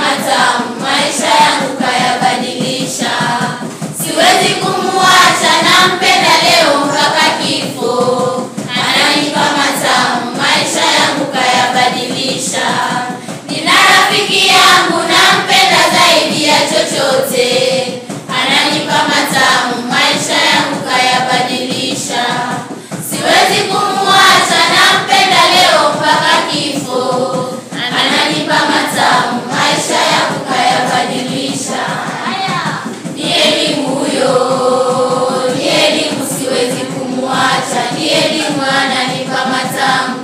matamu, maisha yangu kayabadilisha. Siwezi kumuacha, nampenda leo mpaka kifo. Ananipa matamu, maisha yangu kayabadilisha. Nina rafiki yangu nampenda zaidi ya chochote. Ananipa matamu, maisha yangu kayabadilisha. Siwezi kumuacha, nampenda leo mpaka kifo. Ananipa matamu, maisha yangu kayabadilisha. Ni elimu huyo, ni elimu, siwezi kumuacha. Ni elimu, ananipa matamu.